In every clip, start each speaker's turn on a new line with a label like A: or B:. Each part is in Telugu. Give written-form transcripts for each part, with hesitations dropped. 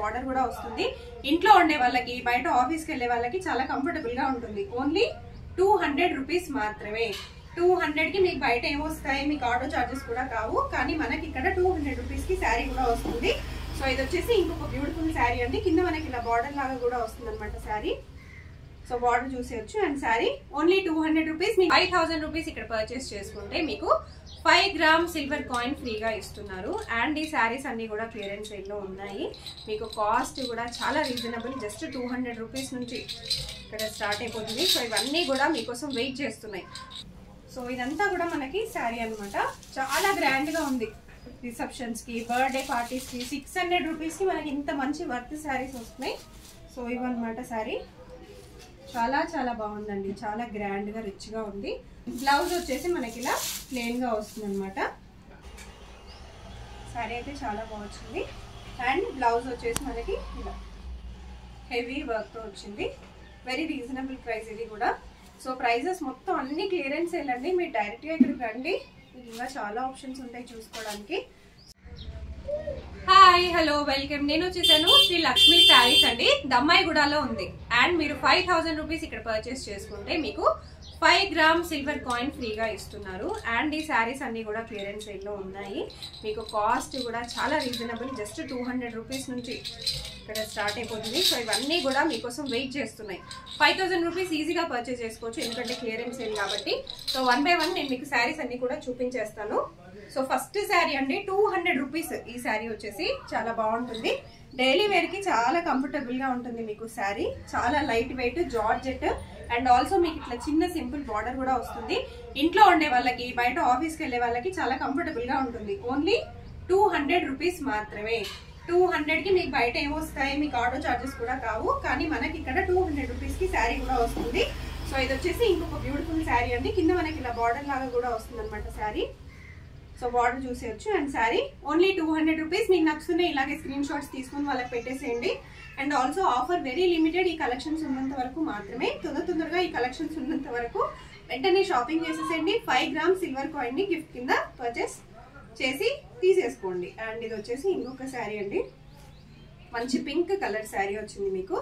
A: బార్డర్ కూడా వస్తుంది. ఇంట్లో ఉండే వాళ్ళకి, బయట ఆఫీస్కి వెళ్ళే వాళ్ళకి చాలా కంఫర్టబుల్ గా ఉంటుంది. ఓన్లీ 200 రూపీస్ మాత్రమే. 200 కి మీకు బయట ఏమొస్తాయి, మీకు ఆటో చార్జెస్ కూడా కావు. కానీ మనకి ఇక్కడ 200 రూపీస్ కి శారీ కూడా వస్తుంది. సో ఇది వచ్చేసి ఇంకొక బ్యూటిఫుల్ శారీ అండి. కింద మనకి ఇలా బార్డర్ లాగా కూడా వస్తుంది అనమాట శారీ. సో బార్డర్ చూసేయచ్చు. And sari only 200 rupees. మీకు 5000 రూపీస్ ఇక్కడ పర్చేస్ చేసుకుంటే మీకు 5 గ్రామ్ సిల్వర్ కాయిన్ ఫ్రీగా ఇస్తున్నారు. అండ్ ఈ శారీస్ అన్ని కూడా క్లియరెన్స్ సేల్ లో ఉన్నాయి. మీకు కాస్ట్ కూడా చాలా రీజనబుల్, జస్ట్ 200 రూపీస్ నుంచి ఇక్కడ స్టార్ట్ అయిపోతుంది. సో ఇవన్నీ కూడా మీకోసం వెయిట్ చేస్తున్నాయి. సో ఇదంతా కూడా మనకి శారీ అనమాట. చాలా గ్రాండ్ గా ఉంది. రిసెప్షన్స్ కి, బర్త్డే పార్టీస్ కి 600 రూపీస్ కి మనకి ఇంత మంచి వర్త్ శారీస్ వస్తున్నాయి. సో ఇవన్నమాట శారీ. చాలా చాలా బాగుందండి. చాలా గ్రాండ్ గా రిచ్ గా ఉంది. బ్లౌజ్ వచ్చేసి మనకి ఇలా ప్లెయిన్ గా వస్తుంది అనమాట. శారీ అయితే చాలా బాగుంది. అండ్ బ్లౌజ్ వచ్చేసి మనకి ఇలా హెవీ వర్క్ తో వచ్చింది. వెరీ రీజనబుల్ ప్రైస్ ఇది కూడా. సో ప్రైజెస్ మొత్తం అన్ని క్లియరెన్స్ వెళ్ళండి. మీరు డైరెక్ట్ గా ఇక్కడికి రండి. ఇంకా చాలా ఆప్షన్స్ ఉంటాయి చూసుకోవడానికి. Hi, hello, welcome. నేను వచ్చేసాను శ్రీ లక్ష్మీ శారీస్ అండి. దమ్మాయిగూడలో ఉంది. అండ్ మీరు 5000 రూపీస్ ఇక్కడ పర్చేస్ చేసుకుంటే మీకు 5 గ్రామ్ సిల్వర్ కాయిన్ ఫ్రీగా ఇస్తున్నారు. అండ్ ఈ శారీస్ అన్ని కూడా క్లియరెన్స్ సేల్ లో ఉన్నాయి. మీకు కాస్ట్ కూడా చాలా రీజనబుల్, జస్ట్ 200 రూపీస్ నుంచి ఇక్కడ స్టార్ట్ అయిపోతుంది. సో ఇవన్నీ కూడా మీకోసం వెయిట్ చేస్తున్నాయి. 5000 రూపీస్ ఈజీగా పర్చేస్ చేసుకోవచ్చు, ఎందుకంటే క్లియరెన్స్ సేల్ కాబట్టి. సో 1 బై 1 నేను మీకు శారీస్ అన్ని కూడా చూపించేస్తాను. సో ఫస్ట్ శారీ అండి 200 రూపీస్. ఈ శారీ వచ్చేసి చాలా బాగుంటుంది. డైలీ వేర్ కి చాలా కంఫర్టబుల్ గా ఉంటుంది. మీకు శారీ చాలా light weight georgette. And also మీకు ఇట్లా చిన్న సింపుల్ బార్డర్ కూడా వస్తుంది. ఇంట్లో ఉండే వాళ్ళకి, బయట ఆఫీస్కి వెళ్ళే వాళ్ళకి చాలా కంఫర్టబుల్ గా ఉంటుంది. ఓన్లీ 200 రూపీస్ మాత్రమే. 200 కి మీకు బయట ఏమొస్తాయి, మీకు ఆటో చార్జెస్ కూడా కావు. కానీ మనకి ఇక్కడ 200 రూపీస్ కి శారీ కూడా వస్తుంది. సో ఇది వచ్చేసి ఇంకొక బ్యూటిఫుల్ శారీ అండి. కింద మనకి ఇలా బార్డర్ లాగా కూడా వస్తుంది అనమాట శారీ. సో బార్డర్ చూసేయచ్చు. And sari only 200 rupees. మీకు నచ్చుతున్నాయి ఇలాగే స్క్రీన్ షాట్స్ తీసుకుని వాళ్ళకి పెట్టేసేయండి. And also offer very limited. ఈ కలెక్షన్స్ ఉన్నంత వరకు మాత్రమే. తొందరగా ఈ కలెక్షన్స్ ఉన్నంత వరకు వెంటనే షాపింగ్ చేసేసేయండి. 5 గ్రామ్ సిల్వర్ కాయిన్ ని గిఫ్ట్ కింద పర్చేస్ చేసి తీసేసుకోండి. అండ్ ఇది వచ్చేసి ఇంకొక శారీ అండి. మంచి పింక్ కలర్ శారీ వచ్చింది మీకు.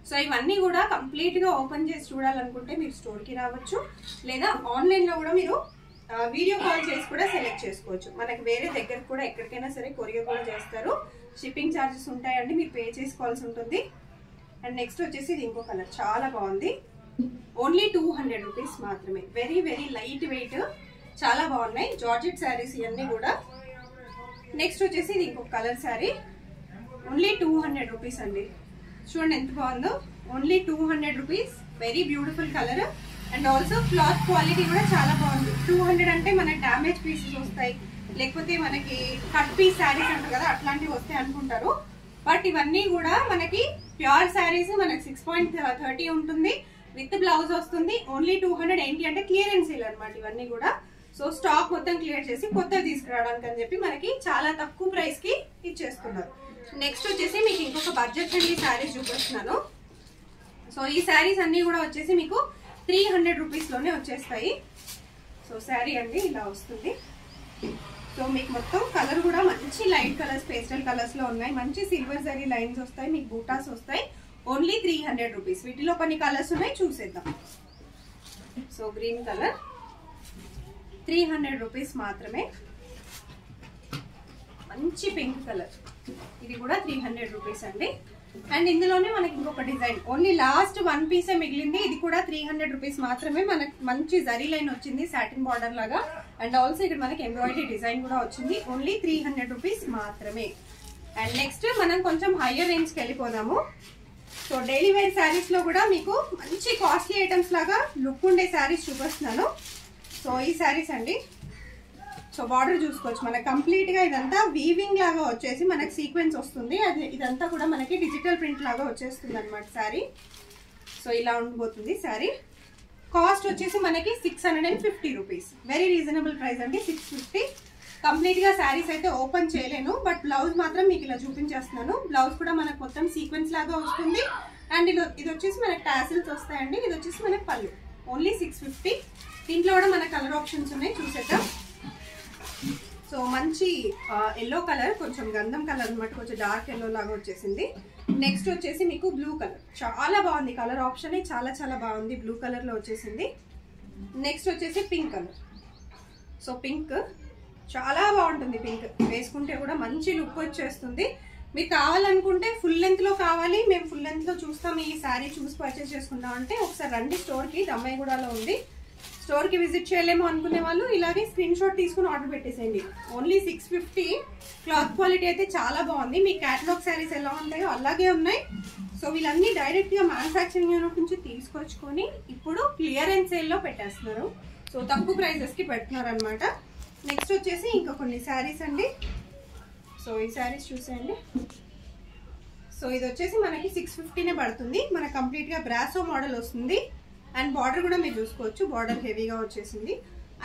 A: సో ఇవన్నీ కూడా కంప్లీట్ గా ఓపెన్ చేసి చూడాలనుకుంటే మీరు స్టోర్ కి రావచ్చు, లేదా ఆన్లైన్ లో కూడా మీరు వీడియో కాల్ చేసి కూడా సెలెక్ట్ చేసుకోవచ్చు. మనకి వేరే దగ్గర కూడా ఎక్కడికైనా సరే కొరియర్ కూడా చేస్తారు. షిప్పింగ్ ఛార్జెస్ ఉంటాయండి, మీరు పే చేసుకోవాల్సి ఉంటుంది. అండ్ నెక్స్ట్ వచ్చేసి ఇది ఇంకో కలర్ చాలా బాగుంది. ఓన్లీ 200 రూపీస్ మాత్రమే. వెరీ వెరీ లైట్ వెయిట్, చాలా బాగున్నాయి జార్జెట్ శారీస్ ఇవన్నీ కూడా. నెక్స్ట్ వచ్చేసి ఇది ఇంకొక కలర్ శారీ. ఓన్లీ 200 రూపీస్ అండి. చూడండి ఎంత బాగుందో. Only 200 rupees. Very beautiful colour. And also cloth quality కూడా చాలా బాగుంది. 200 అంటే మనకి డామేజ్ పీసెస్ వస్తాయి, లేకపోతే మనకి కట్ పీస్ శారీస్ అంటారు కదా, అట్లాంటివి వస్తాయి అనుకుంటారు. బట్ ఇవన్నీ కూడా మనకి ప్యూర్ శారీస్. మనకి 6.30 ఉంటుంది. విత్ బ్లౌజ్ వస్తుంది. ఓన్లీ 200. ఏంటి అంటే క్లియరెన్స్ సేల్ అనమాట ఇవన్నీ కూడా. సో స్టాక్ మొత్తం క్లియర్ చేసి కొత్తగా తీసుకురావడానికి అని చెప్పి మనకి చాలా తక్కువ ప్రైస్ కి ఇచ్చేస్తున్నారు. నెక్స్ట్ వచ్చేసి మీకు ఇంకొక బడ్జెట్ ఫ్రెండ్లీ శారీస్ చూపిస్తున్నాను. సో ఈ శారీస్ అన్ని కూడా వచ్చేసి మీకు 300 రూపీస్ లోనే వచ్చేస్తాయి. సో శారీ అండి ఇలా వస్తుంది. సో మీకు మొత్తం కలర్ కూడా మంచి లైట్ కలర్స్, పేస్టల్ కలర్స్ లో ఉన్నాయి. మంచి సిల్వర్ జరీ లైన్స్ వస్తాయి, మీకు బూటాస్ వస్తాయి. Only 300 rupees. వీటిలో కొన్ని కలర్స్ ఉన్నాయి, చూసేద్దాం. సో గ్రీన్ కలర్ 300 రూపీస్ మాత్రమే. మంచి పింక్ కలర్, ఇది కూడా 300 రూపీస్ అండి. అండ్ ఇందులోనే మనకి ఇంకొక డిజైన్, ఓన్లీ లాస్ట్ 1 పీసే మిగిలింది. ఇది కూడా 300 రూపీస్ మాత్రమే. మనకి మంచి జరీ లైన్ వచ్చింది, సాటిన్ బార్డర్ లాగా. అండ్ ఆల్సో ఇక్కడ మనకి ఎంబ్రాయిడరీ డిజైన్ కూడా వచ్చింది. ఓన్లీ 300 రూపీస్ మాత్రమే. అండ్ నెక్స్ట్ మనం కొంచెం హైయర్ రేంజ్ కి వెళ్ళిపోదాము. సో డైలీ వేర్ శారీస్ లో కూడా మీకు మంచి కాస్ట్లీ ఐటమ్స్ లాగా లుక్ ఉండే శారీస్ చూపిస్తున్నాను. సో ఈ శారీస్ అండి. సో బార్డర్ చూసుకోవచ్చు. మనకి కంప్లీట్ గా ఇదంతా వీవింగ్ లాగా వచ్చేసి మనకి సీక్వెన్స్ వస్తుంది. అది ఇదంతా కూడా మనకి డిజిటల్ ప్రింట్ లాగా వచ్చేస్తుంది అనమాట శారీ. సో ఇలా ఉండబోతుంది శారీ. కాస్ట్ వచ్చేసి మనకి 650 రూపీస్. వెరీ రీజనబుల్ ప్రైస్ అండి, 650. కంప్లీట్ గా శారీస్ అయితే ఓపెన్ చేయలేను, బట్ బ్లౌజ్ మాత్రం మీకు ఇలా చూపించేస్తున్నాను. బ్లౌజ్ కూడా మనకు మొత్తం సీక్వెన్స్ లాగా వస్తుంది. అండ్ ఇది వచ్చేసి మనకి టాసిల్స్ వస్తాయండి. ఇది వచ్చేసి మనకి పళ్ళు. ఓన్లీ 650. దీంట్లో కూడా మన కలర్ ఆప్షన్స్ ఉన్నాయి, చూసేద్దాం. సో సో మంచి ఎల్లో కలర్, కొంచెం గంధం కలర్ అనమాట, కొంచెం డార్క్ ఎల్లో లాగా వచ్చేసింది. నెక్స్ట్ వచ్చేసి మీకు బ్లూ కలర్, చాలా బాగుంది కలర్ ఆప్షన్, చాలా చాలా బాగుంది, బ్లూ కలర్ లో వచ్చేసింది. నెక్స్ట్ వచ్చేసి పింక్ కలర్. సో పింక్ చాలా బాగుంటుంది, పింక్ వేసుకుంటే కూడా మంచి లుక్ వచ్చేస్తుంది. మీకు కావాలనుకుంటే ఫుల్ లెంత్ లో కావాలి, మేము ఫుల్ లెంత్ లో చూస్తాం, ఈ శారీ చూసి పర్చేస్ చేసుకుంటాం అంటే ఒకసారి రండి స్టోర్ కి, దమ్మాయిగూడలో ఉంది. స్టోర్ కి విజిట్ చేయలేమో అనుకునే వాళ్ళు ఇలాగే స్క్రీన్ షాట్ తీసుకుని ఆర్డర్ పెట్టేసేయండి. ఓన్లీ 650. క్లాత్ క్వాలిటీ అయితే చాలా బాగుంది. మీ క్యాటలాగ్ శారీస్ ఎలా ఉంటాయో అలాగే ఉన్నాయి. సో వీళ్ళన్నీ డైరెక్ట్ గా మ్యానుఫ్యాక్చరింగ్ యూనిట్ నుంచి తీసుకొచ్చుకొని ఇప్పుడు క్లియరెన్స్ సేల్ లో పెట్టేస్తున్నారు. సో తక్కువ ప్రైజెస్ కి పెడుతున్నారు అనమాట. నెక్స్ట్ వచ్చేసి ఇంకా కొన్ని శారీస్ అండి. సో ఈ శారీస్ చూసేయండి. సో ఇది వచ్చేసి మనకి 650నే పడుతుంది. మనకి కంప్లీట్ గా బ్రాసో మోడల్ వస్తుంది. అండ్ బార్డర్ కూడా మీరు చూసుకోవచ్చు, బార్డర్ హెవీగా వచ్చేసింది.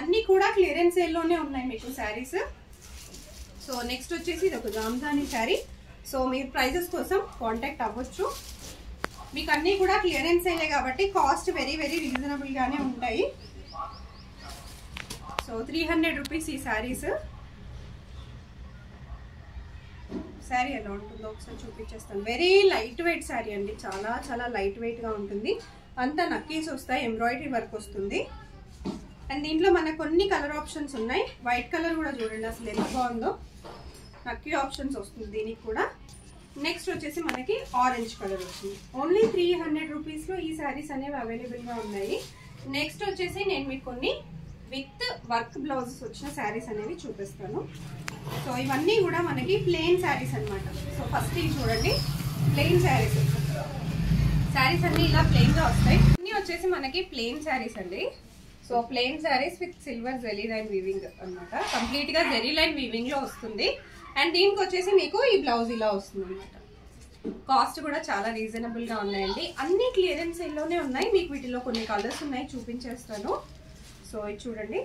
A: అన్ని కూడా క్లియరెన్స్ సేల్ లోనే ఉన్నాయి మీకు శారీస్. సో నెక్స్ట్ వచ్చేసి ఇది ఒక జామ్దాని శారీ. సో మీరు ప్రైజెస్ కోసం కాంటాక్ట్ అవ్వచ్చు. మీకు అన్ని కూడా క్లియరెన్స్ సేలే కాబట్టి కాస్ట్ వెరీ వెరీ రీజనబుల్ గానే ఉంటాయి. సో 300 రూపీస్ ఈ శారీస్. శారీ ఎలా ఉంటుందో ఒకసారి చూపించేస్తాను. వెరీ లైట్ వెయిట్ శారీ అండి, చాలా చాలా లైట్ వెయిట్ గా ఉంటుంది. అంతా నక్కీస్ వస్తాయి, ఎంబ్రాయిడరీ వర్క్ వస్తుంది. అండ్ దీంట్లో మనకు కొన్ని కలర్ ఆప్షన్స్ ఉన్నాయి. వైట్ కలర్ కూడా చూడండి అసలు ఎంత బాగుందో, నక్కీ ఆప్షన్స్ వస్తుంది దీనికి కూడా. నెక్స్ట్ వచ్చేసి మనకి ఆరెంజ్ కలర్ వస్తుంది. ఓన్లీ 300 రూపీస్లో ఈ శారీస్ అనేవి అవైలబుల్గా ఉన్నాయి. నెక్స్ట్ వచ్చేసి నేను మీకు కొన్ని విత్ వర్క్ బ్లౌజెస్ వచ్చిన శారీస్ అనేవి చూపిస్తాను. సో ఇవన్నీ కూడా మనకి ప్లెయిన్ శారీస్ అనమాట. సో ఫస్ట్ ఇవి చూడండి, ప్లెయిన్ శారీస్. శారీస్ అన్ని ఇలా ప్లెయిన్ గా వస్తాయి. అన్ని వచ్చేసి మనకి ప్లెయిన్ శారీస్ అండి. So plain saris with silver zari line weaving అనమాట. కంప్లీట్ గా జెరీ లైన్ వీవింగ్ లో వస్తుంది. అండ్ దీనికి వచ్చేసి మీకు ఈ బ్లౌజ్ ఇలా వస్తుంది అనమాట. కాస్ట్ కూడా చాలా రీజనబుల్ గా ఉన్నాయండి. అన్ని క్లియరెన్స్ సేల్ లోనే ఉన్నాయి. మీకు వీటిలో కొన్ని కలర్స్ ఉన్నాయి, చూపించేస్తాను. సో ఇది చూడండి,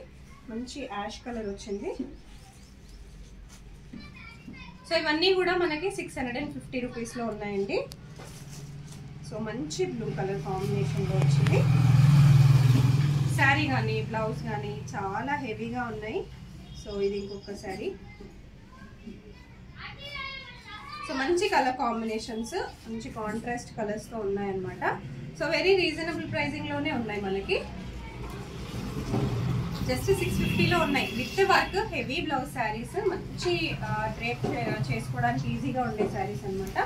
A: మంచి యాష్ కలర్ వచ్చింది. సో ఇవన్నీ కూడా మనకి 650 రూపీస్ లో ఉన్నాయండి. సో మంచి బ్లూ కలర్ కాంబినేషన్ లో వచ్చింది. శారీ కానీ బ్లౌజ్ కానీ చాలా హెవీగా ఉన్నాయి. సో ఇది ఇంకొక శారీ. సో మంచి కలర్ కాంబినేషన్స్, మంచి కాంట్రాస్ట్ కలర్స్ తో ఉన్నాయన్నమాట. సో వెరీ రీజనబుల్ ప్రైసింగ్ లోనే ఉన్నాయి మనకి. జస్ట్ 650లో ఉన్నాయి. With work heavy blouse saris, మంచి డ్రేప్ చేసుకోవడానికి ఈజీగా ఉండే శారీస్ అనమాట.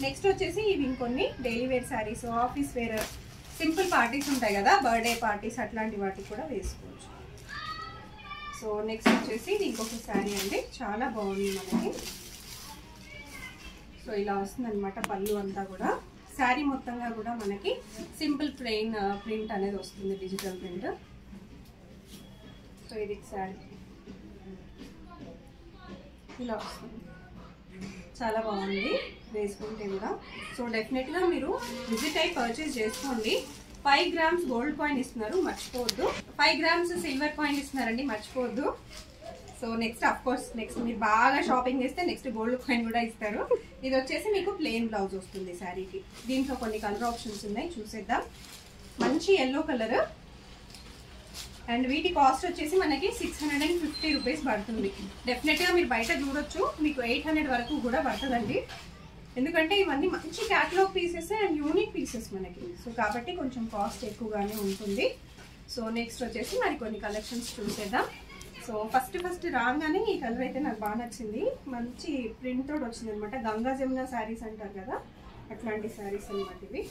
A: నెక్స్ట్ వచ్చేసి ఇవి ఇంకొన్ని daily wear saris, office wear, simple parties ఉంటాయి కదా, బర్త్డే పార్టీస్, అట్లాంటి వాటికి కూడా వేసుకోవచ్చు. సో నెక్స్ట్ వచ్చేసి ఇది ఇంకొక శారీ అండి, చాలా బాగుంది మనకి. సో ఇలా వస్తుంది అనమాట పళ్ళు అంతా కూడా. శారీ మొత్తంగా కూడా మనకి సింపుల్ ప్లెయిన్ ప్రింట్ అనేది వస్తుంది, డిజిటల్ ప్రింట్. సో ఇది శారీ ఇలా వస్తుంది, చాలా బాగుంది వేసుకుంటే కూడా. సో డెఫినెట్గా మీరు విజిట్ అయ్యి పర్చేస్ చేసుకోండి. 5 గ్రామ్స్ గోల్డ్ కాయిన్ ఇస్తున్నారు, మర్చిపోవద్దు. 5 గ్రామ్స్ సిల్వర్ కాయిన్ ఇస్తున్నారండి, మర్చిపోవద్దు. So next of course next మీరు బాగా షాపింగ్ చేస్తే నెక్స్ట్ గోల్డ్ కాయిన్ కూడా ఇస్తారు. ఇది వచ్చేసి మీకు ప్లెయిన్ బ్లౌజ్ వస్తుంది శారీకి. దీంట్లో కొన్ని కలర్ ఆప్షన్స్ ఉన్నాయి, చూసేద్దాం. మంచి ఎల్లో కలర్. అండ్ వీటి కాస్ట్ వచ్చేసి మనకి 650 రూపీస్ పడుతుంది. డెఫినెట్గా మీరు బయట చూడొచ్చు, మీకు 800 వరకు కూడా పడుతుందండి. ఎందుకంటే ఇవన్నీ మంచి catalogue pieces and unique pieces మనకి. సో కాబట్టి కొంచెం కాస్ట్ ఎక్కువగానే ఉంటుంది. సో నెక్స్ట్ వచ్చేసి మరి కొన్ని కలెక్షన్స్ చూసేద్దాం. సో ఫస్ట్ రాగానే ఈ కలర్ అయితే నాకు బాగా నచ్చింది. మంచి ప్రింట్ తోటి వచ్చింది అనమాట. గంగా జమున శారీస్ అంటారు కదా, అట్లాంటి శారీస్ అనమాట ఇవి.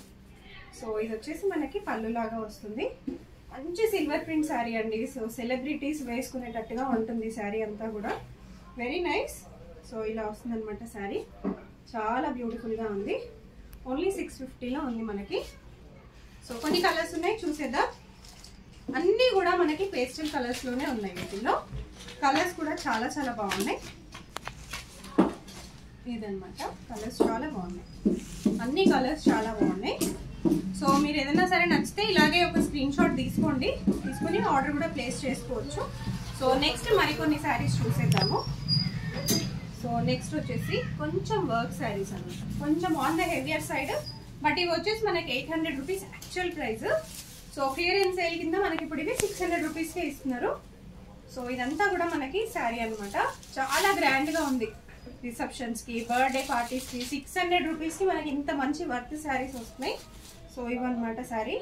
A: సో ఇది వచ్చేసి మనకి పళ్ళులాగా వస్తుంది. మంచి సిల్వర్ ప్రింట్ శారీ అండి. సో సెలబ్రిటీస్ వేసుకునేటట్టుగా ఉంటుంది శారీ అంతా కూడా. Very nice. సో ఇలా వస్తుంది అనమాట శారీ, చాలా బ్యూటిఫుల్గా ఉంది. ఓన్లీ 650లో ఉంది మనకి. సో కొన్ని కలర్స్ ఉన్నాయి, చూసేద్దాం. అన్నీ కూడా మనకి పేస్టల్ కలర్స్లోనే ఉన్నాయి. వీటిల్లో కలర్స్ కూడా చాలా చాలా బాగున్నాయి. ఇదనమాట కలర్స్ చాలా బాగున్నాయి, అన్ని కలర్స్ చాలా బాగున్నాయి. సో మీరు ఏదైనా సరే నచ్చితే ఇలాగే ఒక స్క్రీన్ షాట్ తీసుకొని ఆర్డర్ కూడా ప్లేస్ చేసుకోవచ్చు. సో నెక్స్ట్ మరికొన్ని శారీస్ చూసేద్దాము. సో నెక్స్ట్ వచ్చేసి కొంచెం వర్క్ శారీస్ అనమాట, కొంచెం on the heavier side. But ఇవి వచ్చేసి మనకి 800 rupees actual price. So clearance sale కింద మనకి ఇప్పుడు ఇవి 600 రూపీస్కే ఇస్తున్నారు. సో ఇదంతా కూడా మనకి శారీ అనమాట. చాలా గ్రాండ్గా ఉంది. రిసెప్షన్స్కి, బర్త్డే పార్టీస్కి 600 రూపీస్కి మనకి ఇంత మంచి వర్త్ శారీస్ వస్తున్నాయి. సో ఇవన్నమాట శారీ.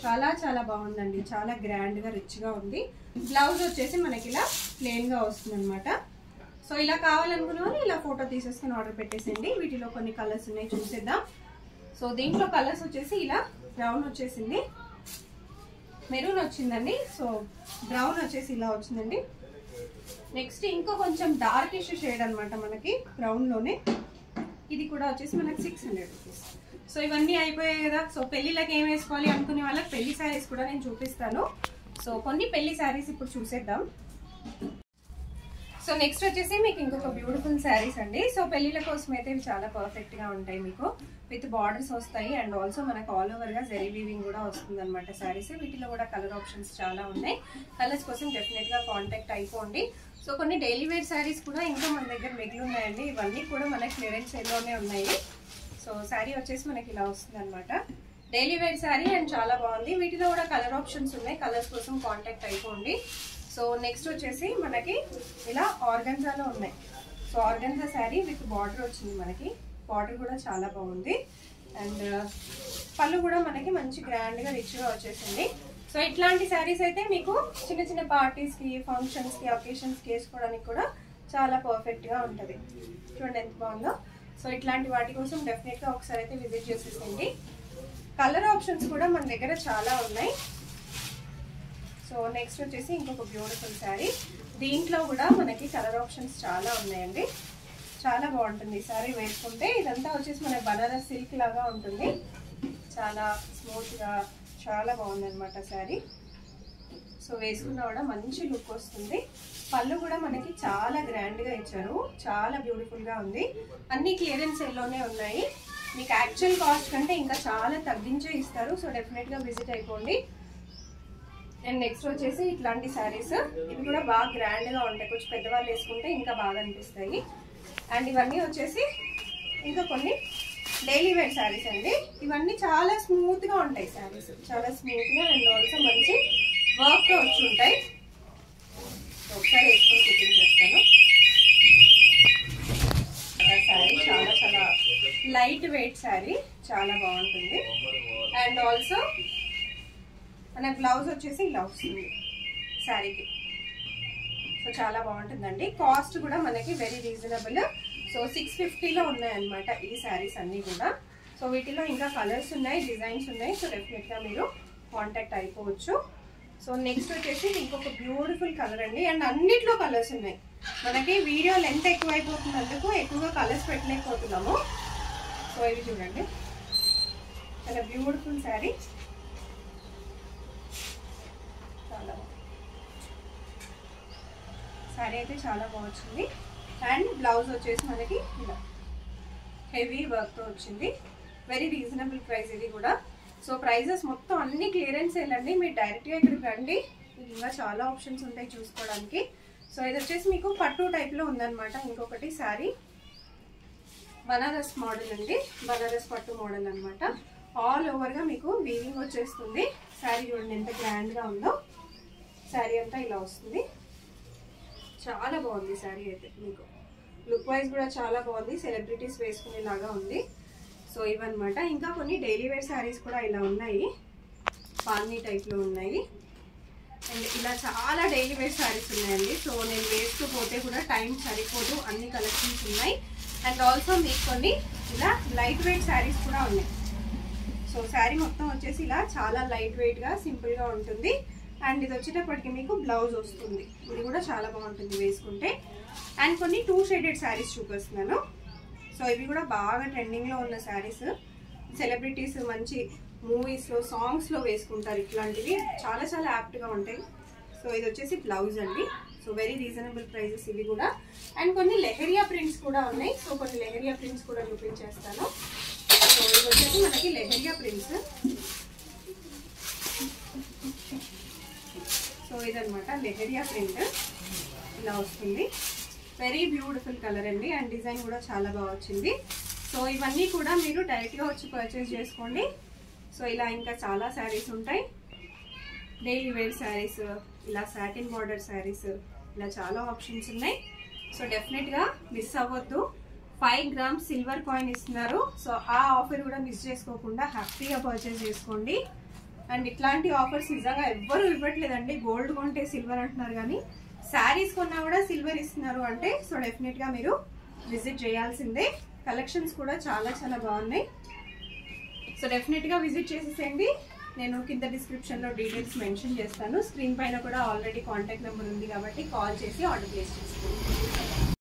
A: చాలా చాలా బాగుందండి. చాలా గ్రాండ్గా రిచ్గా ఉంది. బ్లౌజ్ వచ్చేసి మనకి ఇలా ప్లెయిన్గా వస్తుంది అనమాట. సో ఇలా కావాలనుకున్న వాళ్ళు ఇలా ఫోటో తీసేసుకుని ఆర్డర్ పెట్టేసేయండి. వీటిలో కొన్ని కలర్స్ ఉన్నాయి, చూసేద్దాం. సో దీంట్లో కలర్స్ వచ్చేసి ఇలా బ్రౌన్ వచ్చేసింది, మెరూన్ వచ్చిందండి. సో బ్రౌన్ వచ్చేసి ఇలా వచ్చిందండి. నెక్స్ట్ ఇంకో కొంచెం డార్కిష్ షేడ్ అనమాట మనకి బ్రౌన్లోనే. ఇది కూడా వచ్చేసి మనకి 600 రూపీస్. సో ఇవన్నీ అయిపోయాయి కదా. సో పెళ్ళిళ్ళకి ఏం వేసుకోవాలి అనుకునే వాళ్ళకి పెళ్లి శారీస్ కూడా నేను చూపిస్తాను. సో కొన్ని పెళ్లి శారీస్ ఇప్పుడు చూసేద్దాం. సో నెక్స్ట్ వచ్చేసి మీకు ఇంకొక బ్యూటిఫుల్ శారీస్ అండి. సో పెళ్లిళ్ళ కోసం అయితే ఇవి చాలా పర్ఫెక్ట్గా ఉంటాయి. మీకు విత్ బార్డర్స్ వస్తాయి అండ్ ఆల్సో మనకు ఆల్ ఓవర్గా జరీ వీవింగ్ కూడా వస్తుంది అనమాట శారీస్. వీటిలో కూడా కలర్ ఆప్షన్స్ చాలా ఉన్నాయి. కలర్స్ కోసం డెఫినెట్గా కాంటాక్ట్ అయిపోండి. సో కొన్ని డైలీ వేర్ శారీస్ కూడా ఇంకా మన దగ్గర మిగిలి ఉన్నాయండి. ఇవన్నీ కూడా మనకి క్లియరెన్స్ సేల్లోనే ఉన్నాయి. సో శారీ వచ్చేసి మనకి ఇలా వస్తుంది అనమాట. డైలీ వేర్ శారీ అండ్ చాలా బాగుంది. వీటిలో కూడా కలర్ ఆప్షన్స్ ఉన్నాయి. కలర్స్ కోసం కాంటాక్ట్ అయిపోండి. సో నెక్స్ట్ వచ్చేసి మనకి ఇలా ఆర్గన్జాలో ఉన్నాయి. So organza sari with border వచ్చింది మనకి. బార్డర్ కూడా చాలా బాగుంది అండ్ పళ్ళు కూడా మనకి మంచి గ్రాండ్గా రిచ్గా వచ్చేసింది. సో ఇట్లాంటి శారీస్ అయితే మీకు చిన్న చిన్న పార్టీస్కి, ఫంక్షన్స్కి, అకేషన్స్కి వేసుకోవడానికి కూడా చాలా పర్ఫెక్ట్గా ఉంటుంది. చూడండి ఎంత బాగుందో. సో ఇట్లాంటి వాటి కోసం డెఫినెట్గా ఒకసారి అయితే విజిట్ చేసేసేయండి. కలర్ ఆప్షన్స్ కూడా మన దగ్గర చాలా ఉన్నాయి. సో నెక్స్ట్ వచ్చేసి ఇంకొక బ్యూటిఫుల్ శారీ. దీంట్లో కూడా మనకి కలర్ ఆప్షన్స్ చాలా ఉన్నాయండి. చాలా బాగుంటుంది శారీ వేసుకుంటే. ఇదంతా వచ్చేసి మన బనారస్ సిల్క్ లాగా ఉంటుంది. చాలా స్మూత్గా చాలా బాగుంది అనమాట శారీ. సో వేసుకున్నా కూడా మంచి లుక్ వస్తుంది. పళ్ళు కూడా మనకి చాలా గ్రాండ్గా ఇచ్చారు. చాలా బ్యూటిఫుల్గా ఉంది. అన్ని క్లియరెన్స్ సేల్లోనే ఉన్నాయి. మీకు యాక్చువల్ కాస్ట్ కంటే ఇంకా చాలా తగ్గించే ఇస్తారు. సో డెఫినెట్గా విజిట్ అయిపోండి. అండ్ నెక్స్ట్ వచ్చేసి ఇట్లాంటి శారీస్. ఇవి కూడా బాగా గ్రాండ్గా ఉంటాయి. కొంచెం పెద్దవాళ్ళు వేసుకుంటే ఇంకా బాగా అనిపిస్తాయి. అండ్ ఇవన్నీ వచ్చేసి ఇంకా కొన్ని డైలీ వేర్ శారీస్ అండి. ఇవన్నీ చాలా స్మూత్గా ఉంటాయి శారీస్. చాలా స్మూత్గా అండ్ ఆల్సో మంచి వర్క్తో వచ్చి ఉంటాయి. ఒకసారి వేసుకొని చూపించేస్తాను. శారీ చాలా చాలా లైట్ వెయిట్ శారీ. చాలా బాగుంటుంది. అండ్ ఆల్సో మన బ్లౌజ్ వచ్చేసి ఇలా వస్తుంది శారీకి. సో చాలా బాగుంటుందండి. కాస్ట్ కూడా మనకి వెరీ రీజనబుల్. సో 650లో ఉన్నాయన్నమాట ఈ శారీస్ అన్నీ కూడా. సో వీటిలో ఇంకా కలర్స్ ఉన్నాయి, డిజైన్స్ ఉన్నాయి. సో డెఫినెట్గా మీరు కాంటాక్ట్ అయిపోవచ్చు. సో నెక్స్ట్ వచ్చేసి ఇంకొక బ్యూటిఫుల్ కలర్ అండి. అండ్ అన్నిట్లో కలర్స్ ఉన్నాయి. మనకి వీడియో లెంత్ ఎక్కువ అయిపోతున్నందుకు ఎక్కువగా కలర్స్ పెట్టలేకపోతున్నాము. సో ఇవి చూడండి, చాలా బ్యూటిఫుల్ శారీ. శారీ అయితే చాలా బాగుంది. అండ్ బ్లౌజ్ వచ్చేసి మనకి ఇలా హెవీ వర్క్తో వచ్చింది. వెరీ రీజనబుల్ ప్రైస్ ఇది కూడా. సో ప్రైజెస్ మొత్తం అన్ని క్లియరెన్స్ వెళ్ళండి. మీరు డైరెక్ట్గా ఇక్కడికి రండి. ఇంకా చాలా ఆప్షన్స్ ఉంటాయి చూసుకోవడానికి. సో ఇది వచ్చేసి మీకు పట్టు టైప్లో ఉందన్నమాట. ఇంకొకటి శారీ బనారస్ మోడల్ అండి. బనారస్ పట్టు మోడల్ అనమాట. ఆల్ ఓవర్గా మీకు వీవింగ్ వచ్చేస్తుంది. శారీ చూడండి ఎంత గ్రాండ్గా ఉందో. శారీ అంతా ఇలా వస్తుంది. చాలా బాగుంది శారీ అయితే. మీకు లుక్ వైజ్ కూడా చాలా బాగుంది. సెలబ్రిటీస్ వేసుకునేలాగా ఉంది. సో ఇవన్నమాట. ఇంకా కొన్ని డైలీ వేర్ శారీస్ కూడా ఇలా ఉన్నాయి. పాన్ని టైప్లో ఉన్నాయి. అండ్ ఇలా చాలా డైలీ వేర్ శారీస్ ఉన్నాయండి. సో నేను వేస్తూ పోతే కూడా టైం సరిపోదు. అన్ని కలెక్షన్స్ ఉన్నాయి. అండ్ ఆల్సో మీకు కొన్ని ఇలా లైట్ వెయిట్ శారీస్ కూడా ఉన్నాయి. సో శారీ మొత్తం వచ్చేసి ఇలా చాలా లైట్ వెయిట్గా సింపుల్గా ఉంటుంది. అండ్ ఇది వచ్చేటప్పటికి మీకు బ్లౌజ్ వస్తుంది. ఇది కూడా చాలా బాగుంటుంది వేసుకుంటే. అండ్ కొన్ని 2 షేడెడ్ శారీస్ చూపిస్తున్నాను. సో ఇవి కూడా బాగా ట్రెండింగ్లో ఉన్న శారీస్. సెలబ్రిటీస్ మంచి మూవీస్లో, సాంగ్స్లో వేసుకుంటారు. ఇట్లాంటివి చాలా చాలా యాప్ట్గా ఉంటాయి. సో ఇది వచ్చేసి బ్లౌజ్ అండి. సో వెరీ రీజనబుల్ ప్రైజెస్ ఇవి కూడా. అండ్ కొన్ని లెహరియా ప్రింట్స్ కూడా ఉన్నాయి. సో కొన్ని లెహరియా ప్రింట్స్ కూడా చూపించేస్తాను. సో ఇది వచ్చేసి మనకి లెహరియా ప్రింట్స్. సో ఇదనమాట లెహరియా ప్రింట్ ఇలా వస్తుంది. వెరీ బ్యూటిఫుల్ కలర్ అండి. అండ్ డిజైన్ కూడా చాలా బాగా వచ్చింది. సో ఇవన్నీ కూడా మీరు డైరెక్ట్గా వచ్చి పర్చేస్ చేసుకోండి. సో ఇలా ఇంకా చాలా శారీస్ ఉంటాయి. డైలీ వేర్ శారీస్, ఇలా సాటిన్ బార్డర్ శారీస్, ఇలా చాలా ఆప్షన్స్ ఉన్నాయి. సో డెఫినెట్గా మిస్ అవ్వద్దు. 5 గ్రామ్స్ సిల్వర్ కాయిన్ ఇస్తున్నారు. సో ఆ ఆఫర్ కూడా మిస్ చేసుకోకుండా హ్యాపీగా పర్చేస్ చేసుకోండి. అండ్ ఇట్లాంటి ఆఫర్స్ నిజంగా ఎవ్వరూ ఇవ్వట్లేదండి. గోల్డ్ కొంటే సిల్వర్ అంటున్నారు, కానీ శారీస్ కొన్నా కూడా సిల్వర్ ఇస్తున్నారు అంటే సో డెఫినెట్గా మీరు విజిట్ చేయాల్సిందే. కలెక్షన్స్ కూడా చాలా చాలా బాగున్నాయి. సో డెఫినెట్గా విజిట్ చేసేసేయండి. నేను కింద డిస్క్రిప్షన్లో డీటెయిల్స్ మెన్షన్ చేస్తాను. స్క్రీన్ పైన కూడా ఆల్రెడీ కాంటాక్ట్ నెంబర్ ఉంది కాబట్టి కాల్ చేసి ఆర్డర్ ప్లేస్ చేసుకోండి.